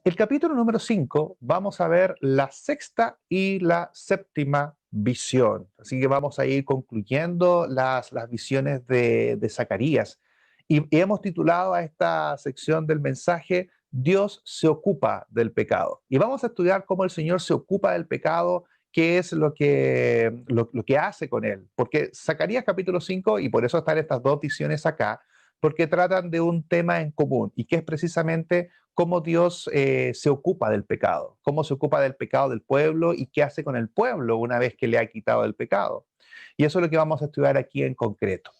El capítulo número 5 vamos a ver la sexta y la séptima visión. Así que vamos a ir concluyendo las visiones de Zacarías. Y hemos titulado a esta sección del mensaje Dios se ocupa del pecado. Y vamos a estudiar cómo el Señor se ocupa del pecado, qué es lo que hace con él. Porque Zacarías capítulo 5 y por eso están estas dos visiones acá, porque tratan de un tema en común y que es precisamente cómo Dios se ocupa del pecado, cómo se ocupa del pecado del pueblo y qué hace con el pueblo una vez que le ha quitado el pecado. Y eso es lo que vamos a estudiar aquí en concreto.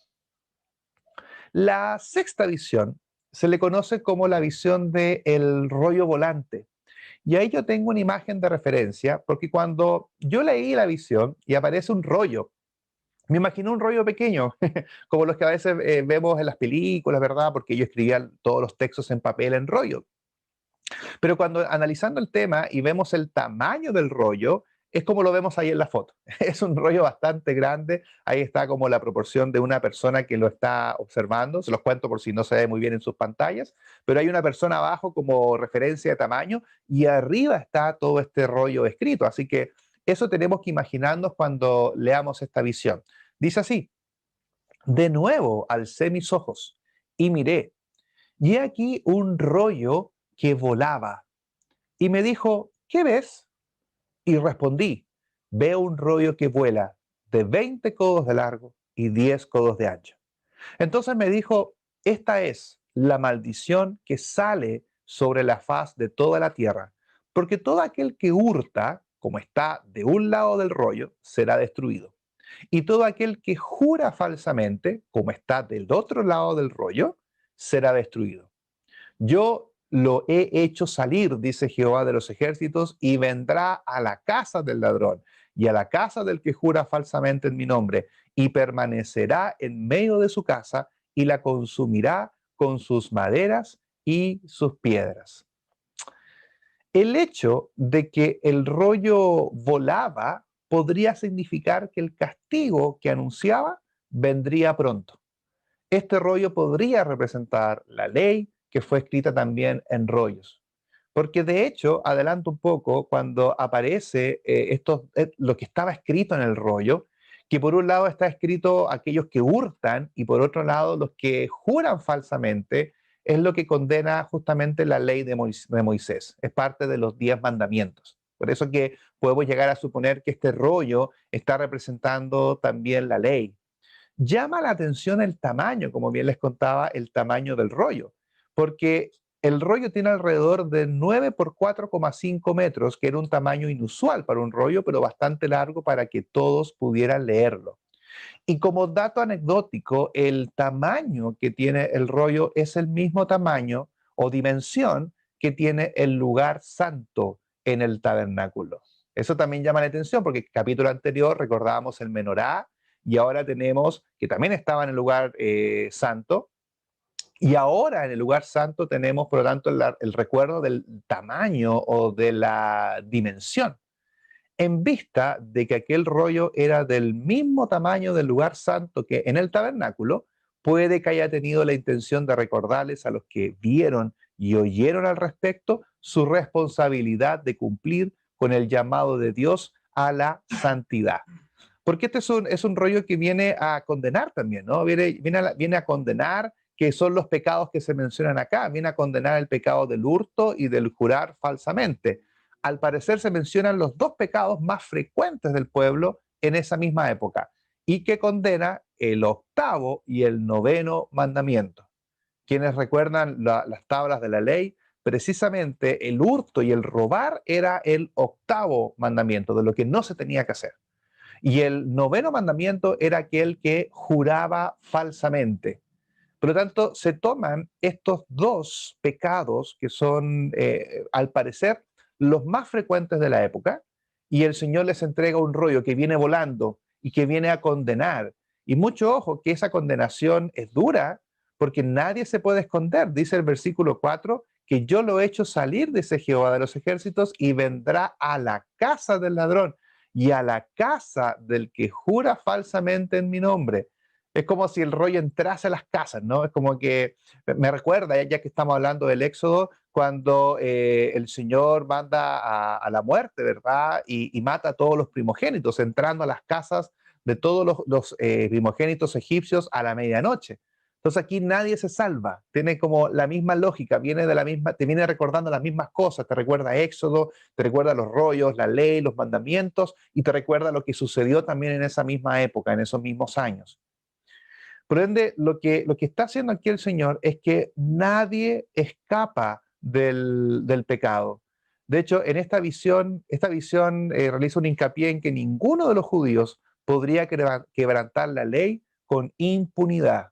La sexta visión se le conoce como la visión del rollo volante. Y ahí yo tengo una imagen de referencia, porque cuando yo leí la visión y aparece un rollo, me imagino un rollo pequeño, como los que a veces vemos en las películas, ¿verdad? Porque ellos escribían todos los textos en papel en rollo. Pero cuando analizando el tema y vemos el tamaño del rollo, es como lo vemos ahí en la foto. Es un rollo bastante grande. Ahí está como la proporción de una persona que lo está observando. Se los cuento por si no se ve muy bien en sus pantallas. Pero hay una persona abajo como referencia de tamaño y arriba está todo este rollo escrito. Así que eso tenemos que imaginarnos cuando leamos esta visión. Dice así, de nuevo alcé mis ojos y miré. Y he aquí un rollo que volaba y me dijo, ¿qué ves? Y respondí, veo un rollo que vuela de 20 codos de largo y 10 codos de ancho. Entonces me dijo, esta es la maldición que sale sobre la faz de toda la tierra, porque todo aquel que hurta, como está de un lado del rollo, será destruido. Y todo aquel que jura falsamente, como está del otro lado del rollo, será destruido. Yo lo he hecho salir, dice Jehová de los ejércitos, y vendrá a la casa del ladrón y a la casa del que jura falsamente en mi nombre, y permanecerá en medio de su casa y la consumirá con sus maderas y sus piedras. El hecho de que el rollo volaba podría significar que el castigo que anunciaba vendría pronto. Este rollo podría representar la ley que fue escrita también en rollos. Porque de hecho, adelanto un poco, cuando aparece lo que estaba escrito en el rollo, que por un lado está escrito aquellos que hurtan y por otro lado los que juran falsamente, es lo que condena justamente la ley de Moisés. Es parte de los 10 mandamientos. Por eso que podemos llegar a suponer que este rollo está representando también la ley. Llama la atención el tamaño, como bien les contaba, el tamaño del rollo, porque el rollo tiene alrededor de 9 por 4,5 metros, que era un tamaño inusual para un rollo, pero bastante largo para que todos pudieran leerlo. Y como dato anecdótico, el tamaño que tiene el rollo es el mismo tamaño o dimensión que tiene el lugar santo en el tabernáculo. Eso también llama la atención porque en el capítulo anterior recordábamos el menorá y ahora tenemos que también estaba en el lugar santo y ahora en el lugar santo tenemos por lo tanto el recuerdo del tamaño o de la dimensión en vista de que aquel rollo era del mismo tamaño del lugar santo que en el tabernáculo, puede que haya tenido la intención de recordarles a los que vieron y oyeron al respecto su responsabilidad de cumplir con el llamado de Dios a la santidad. Porque este es un rollo que viene a condenar también, ¿no? Viene a condenar que son los pecados que se mencionan acá, viene a condenar el pecado del hurto y del jurar falsamente. Al parecer se mencionan los dos pecados más frecuentes del pueblo en esa misma época y que condena el octavo y el noveno mandamiento. Quienes recuerdan las tablas de la ley, precisamente el hurto y el robar era el octavo mandamiento de lo que no se tenía que hacer. Y el noveno mandamiento era aquel que juraba falsamente. Por lo tanto, se toman estos dos pecados que son, al parecer, los más frecuentes de la época, y el Señor les entrega un rollo que viene volando y que viene a condenar. Y mucho ojo, que esa condenación es dura, porque nadie se puede esconder. Dice el versículo 4, que yo lo he hecho salir, dice Jehová de los ejércitos, y vendrá a la casa del ladrón y a la casa del que jura falsamente en mi nombre. Es como si el rollo entrase a las casas, ¿no? Es como que me recuerda, ya que estamos hablando del Éxodo, cuando el Señor manda a la muerte, ¿verdad? Y mata a todos los primogénitos, entrando a las casas de todos los primogénitos egipcios a la medianoche. Entonces aquí nadie se salva, tiene como la misma lógica, viene de la misma, te viene recordando las mismas cosas, te recuerda Éxodo, te recuerda los rollos, la ley, los mandamientos y te recuerda lo que sucedió también en esa misma época, en esos mismos años. Por ende, lo que está haciendo aquí el Señor es que nadie escapa del pecado. De hecho, en esta visión realiza un hincapié en que ninguno de los judíos podría quebrantar la ley con impunidad.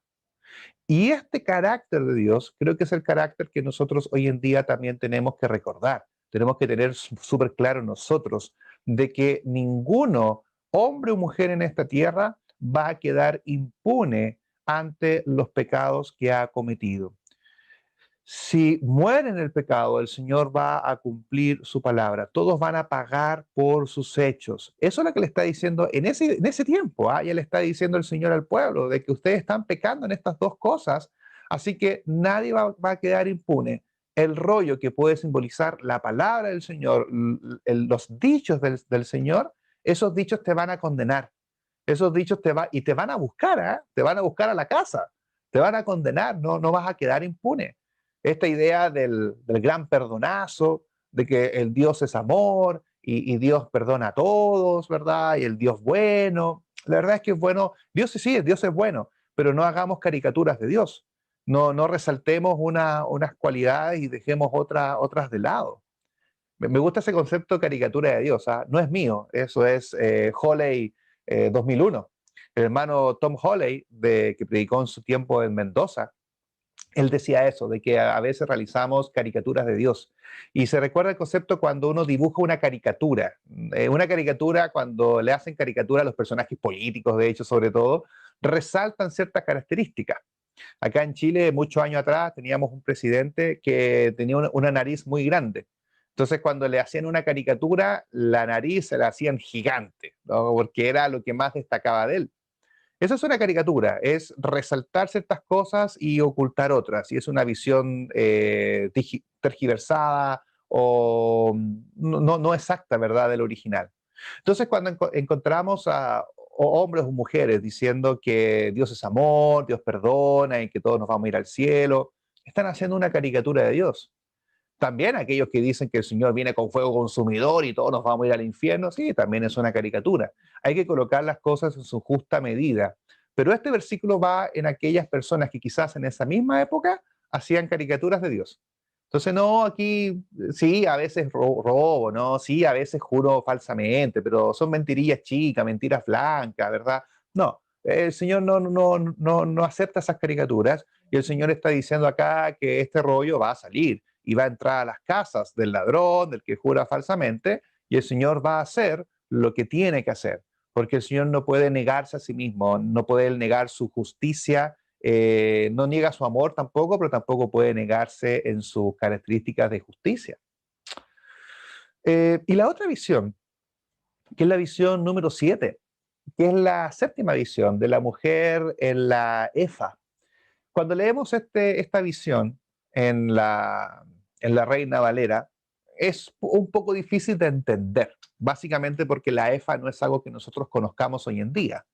Y este carácter de Dios creo que es el carácter que nosotros hoy en día también tenemos que recordar. Tenemos que tener súper claro nosotros de que ninguno, hombre o mujer en esta tierra, va a quedar impune ante los pecados que ha cometido. Si muere en el pecado, el Señor va a cumplir su palabra. Todos van a pagar por sus hechos. Eso es lo que le está diciendo en ese tiempo. Ya le está diciendo el Señor al pueblo, de que ustedes están pecando en estas dos cosas, así que nadie va a quedar impune. El rollo que puede simbolizar la palabra del Señor, los dichos del Señor, esos dichos te van a condenar. Esos dichos te van a buscar, te van a buscar a la casa, te van a condenar, no vas a quedar impune. Esta idea del gran perdonazo, de que el Dios es amor y Dios perdona a todos, ¿verdad? Y el Dios bueno. La verdad es que es bueno, Dios sí, Dios es bueno, pero no hagamos caricaturas de Dios. No resaltemos unas cualidades y dejemos otras de lado. Me gusta ese concepto de caricatura de Dios, ¿ah? No es mío, eso es Holley 2001. El hermano Tom Holley, que predicó en su tiempo en Mendoza, él decía eso, de que a veces realizamos caricaturas de Dios. Y se recuerda el concepto cuando uno dibuja una caricatura. Una caricatura, cuando le hacen caricatura a los personajes políticos, de hecho, sobre todo, resaltan ciertas características. Acá en Chile, muchos años atrás, teníamos un presidente que tenía una nariz muy grande. Entonces, cuando le hacían una caricatura, la nariz se la hacían gigante, ¿no? Porque era lo que más destacaba de él. Esa es una caricatura, es resaltar ciertas cosas y ocultar otras, y es una visión tergiversada o no exacta, ¿verdad?, del original. Entonces, cuando encontramos a hombres o mujeres diciendo que Dios es amor, Dios perdona y que todos nos vamos a ir al cielo, están haciendo una caricatura de Dios. También aquellos que dicen que el Señor viene con fuego consumidor y todos nos vamos a ir al infierno, sí, también es una caricatura. Hay que colocar las cosas en su justa medida. Pero este versículo va en aquellas personas que quizás en esa misma época hacían caricaturas de Dios. Entonces, no, aquí sí, a veces robo, ¿no? Sí, a veces juro falsamente, pero son mentirillas chicas, mentiras blancas, ¿verdad? No, el Señor no acepta esas caricaturas y el Señor está diciendo acá que este rollo va a salir y va a entrar a las casas del ladrón, del que jura falsamente, y el Señor va a hacer lo que tiene que hacer, porque el Señor no puede negarse a sí mismo, no puede negar su justicia, no niega su amor tampoco, pero tampoco puede negarse en sus características de justicia. Y la otra visión, que es la visión número 7, que es la séptima visión de la mujer en la Efa. Cuando leemos esta visión en la Reina Valera, es un poco difícil de entender, básicamente porque la EFA no es algo que nosotros conozcamos hoy en día.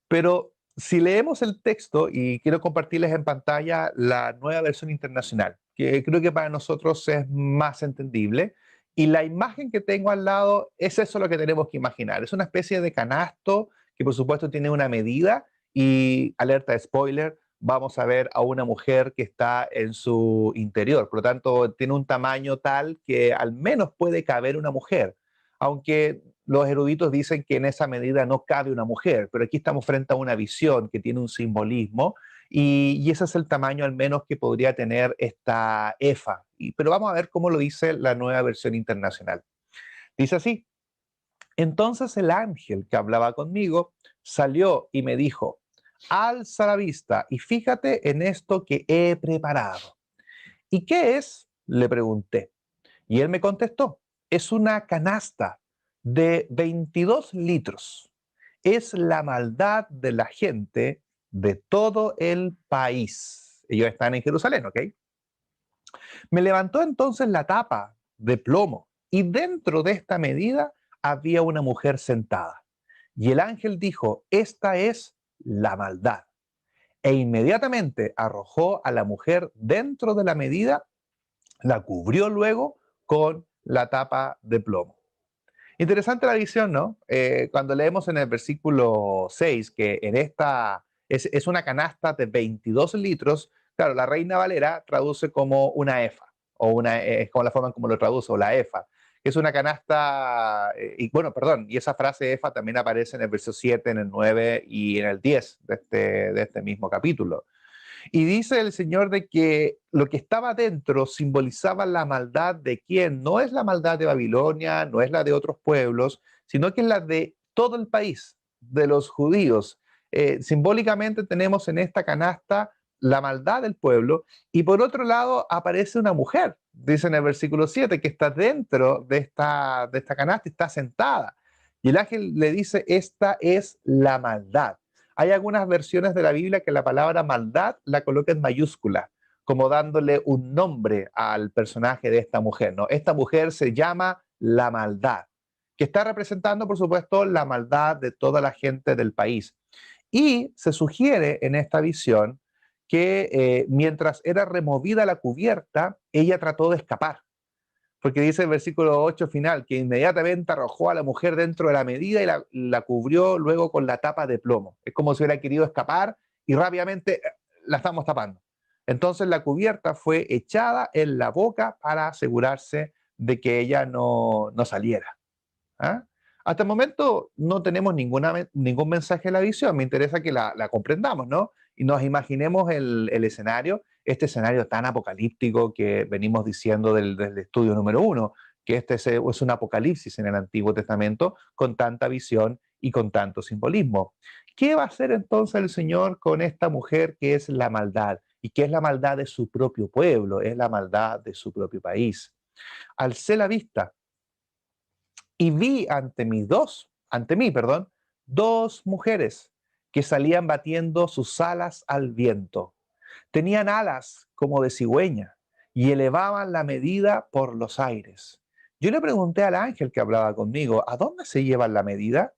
Pero si leemos el texto, y quiero compartirles en pantalla la nueva versión internacional, que creo que para nosotros es más entendible, y la imagen que tengo al lado es eso lo que tenemos que imaginar. Es una especie de canasto que por supuesto tiene una medida y, alerta de spoiler, vamos a ver a una mujer que está en su interior. Por lo tanto, tiene un tamaño tal que al menos puede caber una mujer, aunque los eruditos dicen que en esa medida no cabe una mujer, pero aquí estamos frente a una visión que tiene un simbolismo y ese es el tamaño al menos que podría tener esta EFA. Pero vamos a ver cómo lo dice la nueva versión internacional. Dice así: entonces el ángel que hablaba conmigo salió y me dijo, alza la vista y fíjate en esto que he preparado. ¿Y qué es?, le pregunté. Y él me contestó, es una canasta de 22 litros. Es la maldad de la gente de todo el país. Ellos están en Jerusalén, ¿ok? Me levantó entonces la tapa de plomo y dentro de esta medida había una mujer sentada. Y el ángel dijo, esta es la maldad. E inmediatamente arrojó a la mujer dentro de la medida, la cubrió luego con la tapa de plomo. Interesante la visión, ¿no? Cuando leemos en el versículo 6 que en esta es una canasta de 22 litros, claro, la Reina Valera traduce como una efa, o una, es como la forma en como lo traduce, o la efa, que es una canasta, y bueno, perdón, y esa frase efa también aparece en el verso 7, en el 9 y en el 10 de este mismo capítulo. Y dice el Señor de que lo que estaba dentro simbolizaba la maldad de quién. No es la maldad de Babilonia, no es la de otros pueblos, sino que es la de todo el país, de los judíos. Simbólicamente tenemos en esta canasta la maldad del pueblo y por otro lado aparece una mujer, dice en el versículo 7, que está dentro de esta canasta y está sentada. Y el ángel le dice, esta es la maldad. Hay algunas versiones de la Biblia que la palabra maldad la coloca en mayúscula, como dándole un nombre al personaje de esta mujer, ¿no? Esta mujer se llama la maldad, que está representando, por supuesto, la maldad de toda la gente del país. Y se sugiere en esta visión que mientras era removida la cubierta, ella trató de escapar porque dice el versículo 8 final, que inmediatamente arrojó a la mujer dentro de la medida y la cubrió luego con la tapa de plomo. Es como si hubiera querido escapar y rápidamente la estamos tapando. Entonces la cubierta fue echada en la boca para asegurarse de que ella no saliera. ¿Ah? Hasta el momento no tenemos ningún mensaje de la visión. Me interesa que la comprendamos, ¿no? Y nos imaginemos el escenario, este escenario tan apocalíptico que venimos diciendo del estudio número 1, que este es un apocalipsis en el Antiguo Testamento con tanta visión y con tanto simbolismo. ¿Qué va a hacer entonces el Señor con esta mujer que es la maldad? Y que es la maldad de su propio pueblo, es la maldad de su propio país. Alcé la vista y vi ante mí, perdón, dos mujeres que salían batiendo sus alas al viento. Tenían alas como de cigüeña y elevaban la medida por los aires. Yo le pregunté al ángel que hablaba conmigo, ¿a dónde se llevan la medida?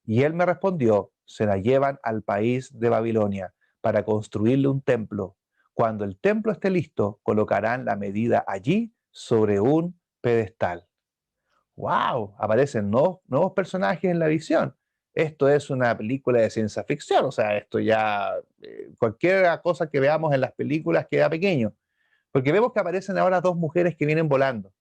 Y él me respondió, se la llevan al país de Babilonia para construirle un templo. Cuando el templo esté listo, colocarán la medida allí sobre un pedestal. ¡Wow! Aparecen nuevos personajes en la visión. Esto es una película de ciencia ficción, o sea, esto ya, cualquier cosa que veamos en las películas queda pequeño, porque vemos que aparecen ahora dos mujeres que vienen volando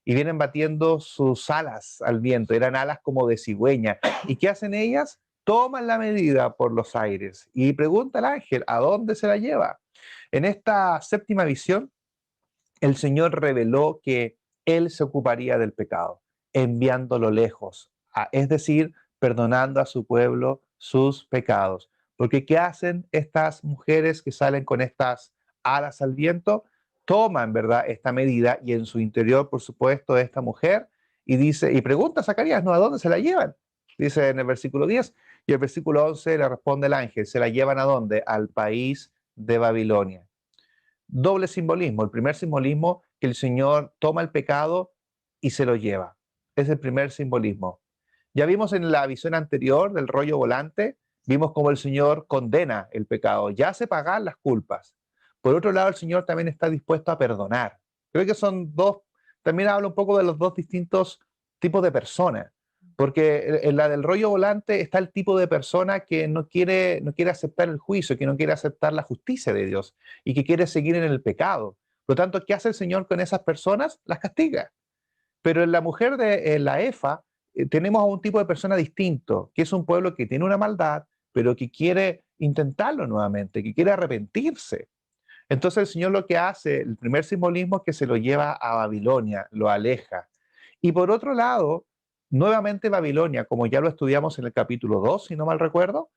y vienen batiendo sus alas al viento, eran alas como de cigüeña. ¿Y qué hacen ellas? Toman la medida por los aires y pregunta al ángel, ¿a dónde se la lleva? En esta séptima visión, el Señor reveló que Él se ocuparía del pecado, enviándolo lejos, es decir, perdonando a su pueblo sus pecados. Porque ¿qué hacen estas mujeres que salen con estas alas al viento? Toman, ¿verdad?, esta medida y en su interior, por supuesto, esta mujer y dice, y pregunta a Zacarías, ¿no? ¿A dónde se la llevan? Dice en el versículo 10 y el versículo 11 le responde el ángel, ¿se la llevan a dónde? Al país de Babilonia. Doble simbolismo. El primer simbolismo, que el Señor toma el pecado y se lo lleva. Es el primer simbolismo. Ya vimos en la visión anterior del rollo volante, vimos cómo el Señor condena el pecado, ya hace pagar las culpas. Por otro lado, el Señor también está dispuesto a perdonar. Creo que son dos, también habla un poco de los dos distintos tipos de personas, porque en la del rollo volante está el tipo de persona que no quiere aceptar el juicio, que no quiere aceptar la justicia de Dios y que quiere seguir en el pecado. Por lo tanto, ¿qué hace el Señor con esas personas? Las castiga. Pero en la mujer de en la EFA tenemos a un tipo de persona distinto, que es un pueblo que tiene una maldad, pero que quiere intentarlo nuevamente, que quiere arrepentirse. Entonces el Señor lo que hace, el primer simbolismo es que se lo lleva a Babilonia, lo aleja. Y por otro lado, nuevamente Babilonia, como ya lo estudiamos en el capítulo 2, si no mal recuerdo,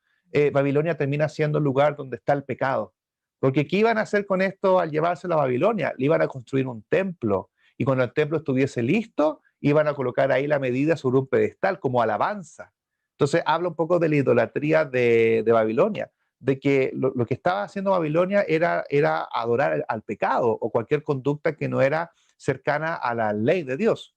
Babilonia termina siendo el lugar donde está el pecado. Porque ¿qué iban a hacer con esto al llevárselo a Babilonia? Le iban a construir un templo y cuando el templo estuviese listo, iban a colocar ahí la medida sobre un pedestal como alabanza. Entonces habla un poco de la idolatría de Babilonia. de que lo que estaba haciendo Babilonia era adorar al pecado o cualquier conducta que no era cercana a la ley de Dios.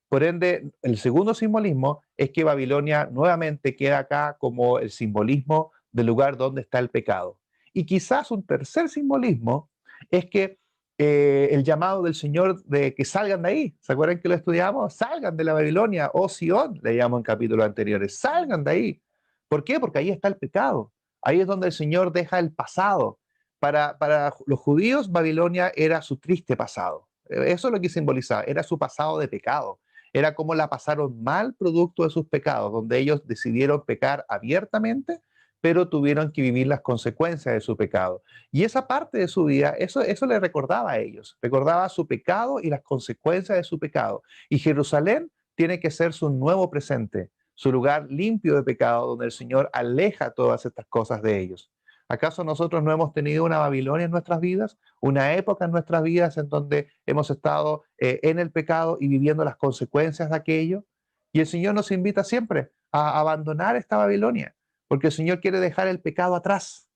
Por ende, el segundo simbolismo es que Babilonia nuevamente queda acá como el simbolismo del lugar donde está el pecado. Y quizás un tercer simbolismo es que el llamado del Señor de que salgan de ahí. ¿Se acuerdan que lo estudiamos? Salgan de la Babilonia, oh Sión, leíamos en capítulos anteriores. Salgan de ahí. ¿Por qué? Porque ahí está el pecado. Ahí es donde el Señor deja el pasado. Para los judíos, Babilonia era su triste pasado. Eso es lo que simbolizaba, era su pasado de pecado. Era como la pasaron mal producto de sus pecados, donde ellos decidieron pecar abiertamente, pero tuvieron que vivir las consecuencias de su pecado. Y esa parte de su vida, eso le recordaba a ellos, recordaba su pecado y las consecuencias de su pecado. Y Jerusalén tiene que ser su nuevo presente, su lugar limpio de pecado, donde el Señor aleja todas estas cosas de ellos. ¿Acaso nosotros no hemos tenido una Babilonia en nuestras vidas? Una época en nuestras vidas en donde hemos estado en el pecado y viviendo las consecuencias de aquello. Y el Señor nos invita siempre a abandonar esta Babilonia, porque el Señor quiere dejar el pecado atrás.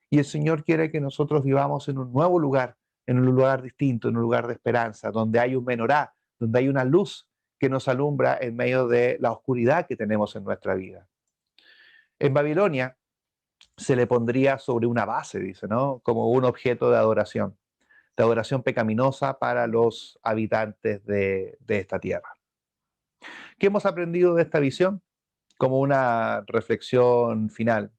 Y el Señor quiere que nosotros vivamos en un nuevo lugar, en un lugar distinto, en un lugar de esperanza, donde hay un menorá, donde hay una luz que nos alumbra en medio de la oscuridad que tenemos en nuestra vida. En Babilonia se le pondría sobre una base, dice, ¿no? Como un objeto de adoración pecaminosa para los habitantes de esta tierra. ¿Qué hemos aprendido de esta visión? Como una reflexión final.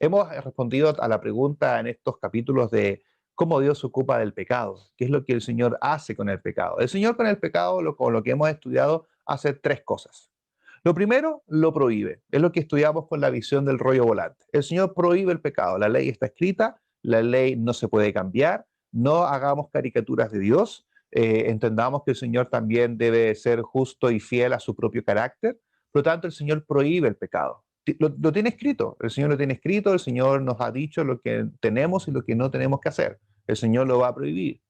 Hemos respondido a la pregunta en estos capítulos de cómo Dios se ocupa del pecado, qué es lo que el Señor hace con el pecado. El Señor con el pecado, con lo que hemos estudiado, hace tres cosas. Lo primero, lo prohíbe. Es lo que estudiamos con la visión del rollo volante. El Señor prohíbe el pecado. La ley está escrita, la ley no se puede cambiar, no hagamos caricaturas de Dios, entendamos que el Señor también debe ser justo y fiel a su propio carácter. Por lo tanto, el Señor prohíbe el pecado. Lo tiene escrito, el Señor lo tiene escrito, el Señor nos ha dicho lo que tenemos y lo que no tenemos que hacer. El Señor lo va a prohibir.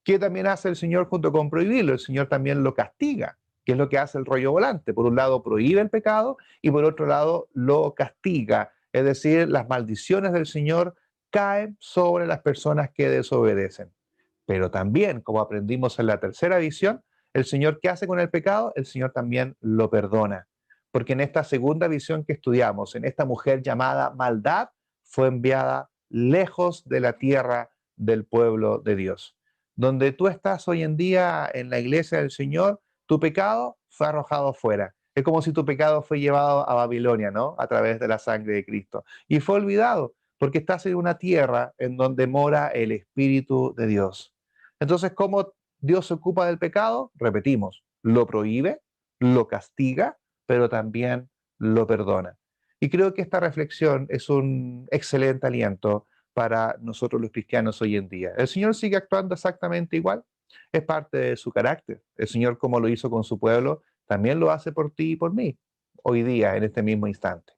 ¿Qué también hace el Señor junto con prohibirlo? El Señor también lo castiga, que es lo que hace el rollo volante. Por un lado prohíbe el pecado y por otro lado lo castiga. Es decir, las maldiciones del Señor caen sobre las personas que desobedecen. Pero también, como aprendimos en la tercera visión, el Señor, ¿qué hace con el pecado? El Señor también lo perdona. Porque en esta segunda visión que estudiamos, en esta mujer llamada maldad, fue enviada lejos de la tierra del pueblo de Dios. Donde tú estás hoy en día en la iglesia del Señor, tu pecado fue arrojado fuera. Es como si tu pecado fue llevado a Babilonia, ¿no? A través de la sangre de Cristo. Y fue olvidado, porque estás en una tierra en donde mora el Espíritu de Dios. Entonces, ¿cómo Dios se ocupa del pecado? Repetimos, lo prohíbe, lo castiga, pero también lo perdona. Y creo que esta reflexión es un excelente aliento para nosotros los cristianos hoy en día. El Señor sigue actuando exactamente igual, es parte de su carácter. El Señor, como lo hizo con su pueblo, también lo hace por ti y por mí, hoy día, en este mismo instante.